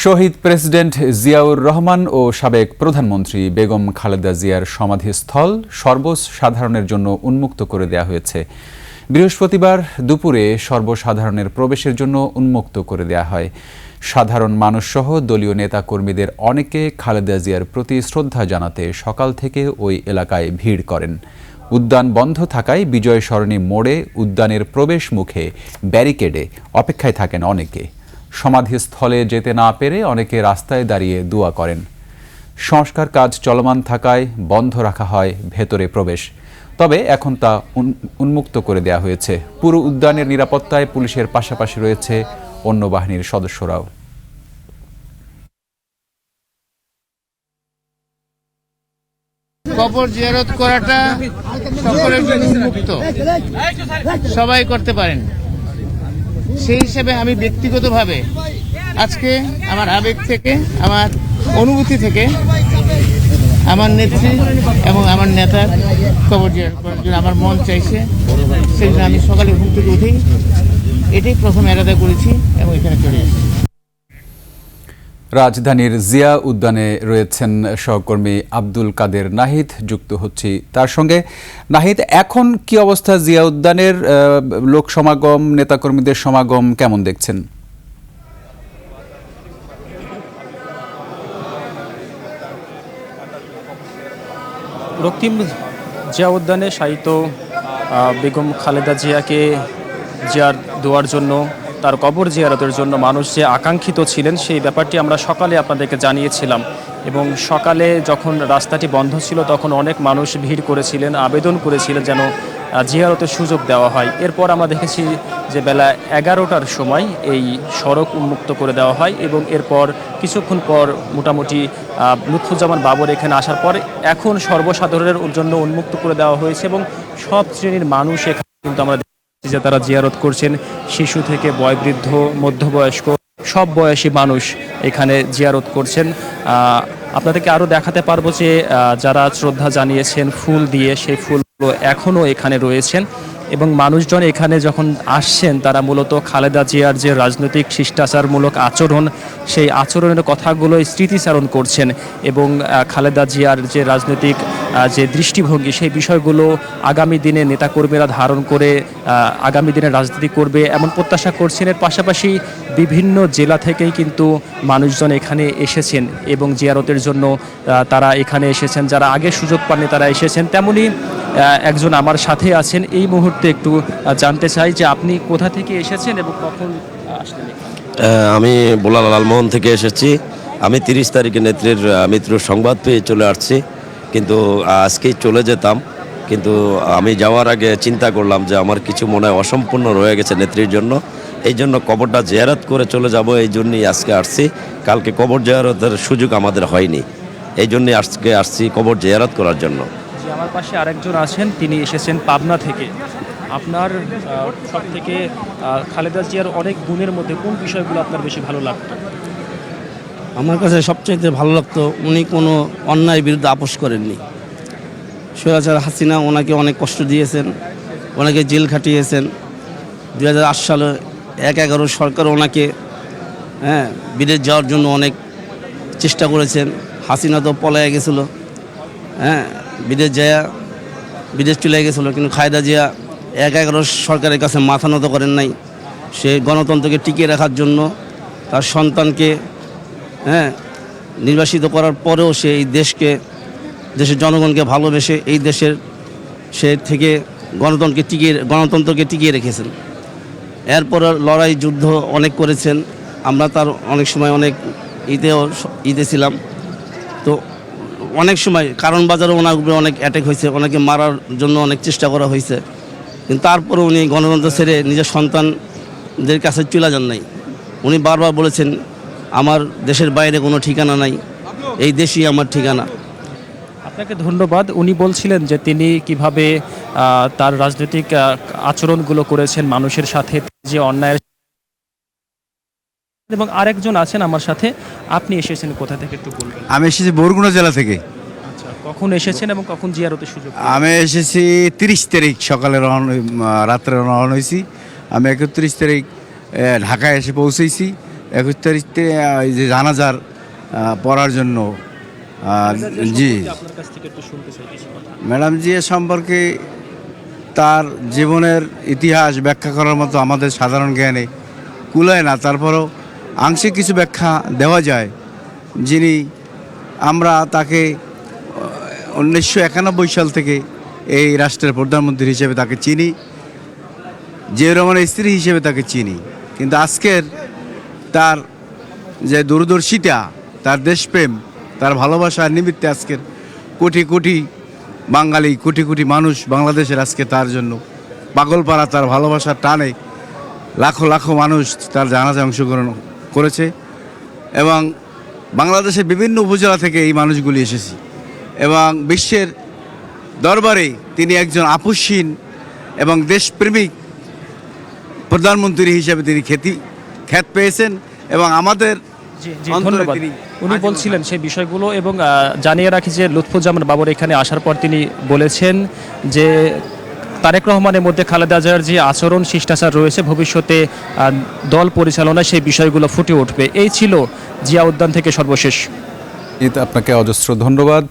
শহীদ president Ziaur Rahman ও সাবেক প্রধানমন্ত্রী বেগম খালেদা জিয়ার সমাধিস্থল সর্বসাধারণের জন্য উন্মুক্ত করে দেয়া হয়েছে। বৃহস্পতিবার দুপুরে সর্বসাধারণের প্রবেশের জন্য উন্মুক্ত করে দেয়া হয়। সাধারণ মানুষসহ দলীয় নেতাকর্মীদের অনেকে খালেদা জিয়ার প্রতি শ্রদ্ধা জানাতে সকাল থেকে ওই এলাকায় ভিড় করেন। উদ্যান বন্ধ থাকায় বিজয় সরণি মোড়ে উদ্যানের প্রবেশ মুখে ব্যারিকেডে অপেক্ষায় থাকেন অনেকে। সমাধিস্থলে যেতে না পেরে অনেকে রাস্তায় দাঁড়িয়ে দোয়া করেন। সংস্কার কাজ চলমান থাকায় বন্ধ রাখা হয় ভেতরে প্রবেশ, তবে এখন তা উন্মুক্ত করে দেয়া হয়েছে। পুরো উদ্যানের নিরাপত্তায় পুলিশের পাশাপাশি রয়েছে অন্য বাহিনীর সদস্যরাও। কবর জিয়ারত করাটা সকলের জন্য উন্মুক্ত, সবাই করতে পারেন। সেই হিসেবে আমি ব্যক্তিগতভাবে আজকে আমার আবেগ থেকে, আমার অনুভূতি থেকে আমার নেত্রী এবং আমার নেতার কবর জিয়ারত করার জন্য আমার মন চাইছে। সেই জন্য আমি সকালে ঘুম থেকে উঠেই এটাই প্রথম এরাদা করেছি এবং এখানে চলে এসেছি। রাজধানীর জিয়া উদ্যানে রয়েছেন সহকর্মী আব্দুল কাদের নাহিদ, যুক্ত হচ্ছি তার সঙ্গে। নাহিদ, এখন কি অবস্থা জিয়া উদ্যানের? লোক সমাগম, নেতাকর্মীদের সমাগম কেমন দেখছেন? রক্তিম, জিয়া উদ্যানে শায়িত বেগম খালেদা জিয়াকে দোয়ার জন্য, তার কবর জিয়ারতের জন্য মানুষ যে আকাঙ্ক্ষিত ছিলেন সেই ব্যাপারটি আমরা সকালে আপনাদেরকে জানিয়েছিলাম। এবং সকালে যখন রাস্তাটি বন্ধ ছিল তখন অনেক মানুষ ভিড় করেছিলেন, আবেদন করেছিলেন যেন জিয়ারতের সুযোগ দেওয়া হয়। এরপর আমরা দেখেছি যে বেলা 11টার সময় এই সড়ক উন্মুক্ত করে দেওয়া হয় এবং এরপর কিছুক্ষণ পর মোটামুটি লুৎফুজ্জামান বাবর এখানে আসার পর এখন সর্বসাধারণের জন্য উন্মুক্ত করে দেওয়া হয়েছে এবং সব শ্রেণীর মানুষ এখানে কিন্তু আমরা যে তারা জিয়ারত করছেন। শিশু থেকে বয়োবৃদ্ধ, মধ্যবয়স্ক, সব বয়সী মানুষ এখানে জিয়ারত করছেন। আপনাদেরকে আরও দেখাতে পারবো যে যারা শ্রদ্ধা জানিয়েছেন ফুল দিয়ে, সেই ফুলগুলো এখনও এখানে রয়েছেন এবং মানুষজন এখানে যখন আসছেন তারা মূলত খালেদা জিয়ার যে রাজনৈতিক শিষ্টাচারমূলক আচরণ, সেই আচরণের কথাগুলো স্মৃতিচারণ করছেন এবং খালেদা জিয়ার যে রাজনৈতিক যে দৃষ্টিভঙ্গি, সেই বিষয়গুলো আগামী দিনে নেতাকর্মীরা ধারণ করে আগামী দিনে রাজনীতি করবে এমন প্রত্যাশা করছেন। এর পাশাপাশি বিভিন্ন জেলা থেকেই কিন্তু মানুষজন এখানে এসেছেন এবং জিয়ারতের জন্য তারা এখানে এসেছেন। যারা আগে সুযোগ পাননি তারা এসেছেন। তেমনি একজন আমার সাথে আছেন এই মুহূর্তে, একটু জানতে চাই যে আপনি কোথা থেকে এসেছেন এবং কখন আসলেন? আমি বোলাল লালমোহন থেকে এসেছি। আমি 30 তারিখে নেত্রীর মৃত্যুর সংবাদ পেয়ে চলে আসছি, কিন্তু আজকেই চলে যেতাম। কিন্তু আমি যাওয়ার আগে চিন্তা করলাম যে আমার কিছু মনে হয় অসম্পূর্ণ রয়ে গেছে নেত্রীর জন্য, এই জন্য কবরটা জিয়ারত করে চলে যাব। এই জন্যই আজকে আসছি। কালকে কবর জিয়ারতের সুযোগ আমাদের হয়নি, এই জন্যই আজকে আসছি কবর জিয়ারত করার জন্য। আমার পাশে আরেকজন আছেন, তিনি এসেছেন পাবনা থেকে। আপনার সব থেকে খালেদা জিয়ার অনেক গুণের মধ্যে কোন বিষয়গুলো আপনার বেশি ভালো লাগতো? আমার কাছে সবচাইতে ভালো লাগতো উনি কোনো অন্যায়ের বিরুদ্ধে আপোষ করেননি। স্বৈরাচার হাসিনা ওনাকে অনেক কষ্ট দিয়েছেন, ওনাকে জেল খাটিয়েছেন। 2008 সালে 11 সরকার ওনাকে বিদেশ যাওয়ার জন্য অনেক চেষ্টা করেছেন। হাসিনা তো পলায়ে গেছিলো, বিদেশ চলে গেছিলো, কিন্তু খালেদা জিয়া 11 সরকারের কাছে মাথা নত করেন নাই। সে গণতন্ত্রকে টিকিয়ে রাখার জন্য তার সন্তানকে নির্বাসিত করার পরেও সে এই দেশের জনগণকে ভালোবেসে এই দেশের সে থেকে গণতন্ত্রকে টিকিয়ে রেখেছেন। এরপর লড়াই যুদ্ধ অনেক করেছেন। আমরা তার অনেক সময় অনেক ঈদে ছিলাম। তো অনেক সময় কারণ বাজারে ওনার উপরে অনেক অ্যাটাক হয়েছে, ওনাকে মারার জন্য অনেক চেষ্টা করা হয়েছে, কিন্তু তারপরে উনি গণতন্ত্র ছেড়ে নিজের সন্তানদের কাছে চলে যান নাই। উনি বারবার বলেছেন আমার দেশের বাইরে কোনো ঠিকানা নাই, এই দেশই আমার ঠিকানা। আপনাকে ধন্যবাদ। উনি বলছিলেন যে তিনি কিভাবে তার রাজনৈতিক আচরণগুলো করেছেন মানুষের সাথে, যে অন্যায়ের। এবং আরেকজন আছেন আমার সাথে, আপনি এসেছেন কোথা থেকে একটু বলবেন? আমি এসেছি বরগুনা জেলা থেকে। আচ্ছা, কখন এসেছেন এবং কখন জিয়ারতের সুযোগ? আমি এসেছি 30 তারিখ সকালে রাত্রে রওনা হয়েছি। আমি 31 তারিখ ঢাকায় এসে পৌঁছেছি 21 তারিখে এই যে জানাজার পড়ার জন্য জি আপনার কাছ থেকে একটু শুনতে চাই কিছু কথা। ম্যাডাম জি এ সম্পর্কে তার জীবনের ইতিহাস ব্যাখ্যা করার মতো আমাদের সাধারণ জ্ঞানে কুলায় না, তারপরও আংশিক কিছু ব্যাখ্যা দেওয়া যায়। যিনি আমরা তাকে 1991 সাল থেকে এই রাষ্ট্রের প্রধানমন্ত্রী হিসেবে তাকে চিনি, জিয়াউর রহমানের স্ত্রী হিসেবে তাকে চিনি, কিন্তু আজকের তার যে দূরদর্শিতা, তার দেশপ্রেম, তার ভালোবাসার নিমিত্তে আজকের কোটি কোটি বাঙালি, কোটি কোটি মানুষ বাংলাদেশের আজকে তার জন্য পাগলপাড়া, তার ভালোবাসার টানে লাখো লাখো মানুষ তার জানাজায় অংশগ্রহণ করেছে এবং বাংলাদেশের বিভিন্ন উপজেলা থেকে এই মানুষগুলি এসেছে এবং বিশ্বের দরবারে তিনি একজন আপসহীন এবং দেশপ্রেমিক প্রধানমন্ত্রী হিসেবে তিনি খ্যাত পেয়েছেন এবং আমাদের জি জি, অন্তরে ধন্যবাদ। তিনি উনি বলছিলেন সেই বিষয়গুলো এবং জানিয়ে রাখি যে লুৎফুজ্জামান বাবর এখানে আসার পর তিনি বলেছেন যে তারেক রহমানের মধ্যে খালেদা জিয়ার যে আচরণ শিষ্টাচার রয়েছে ভবিষ্যতে দল পরিচালনায় সেই বিষয়গুলো ফুটে উঠবে। এই ছিল জিয়া উদ্যান থেকে সর্বশেষ। আপনাকে অজস্র ধন্যবাদ।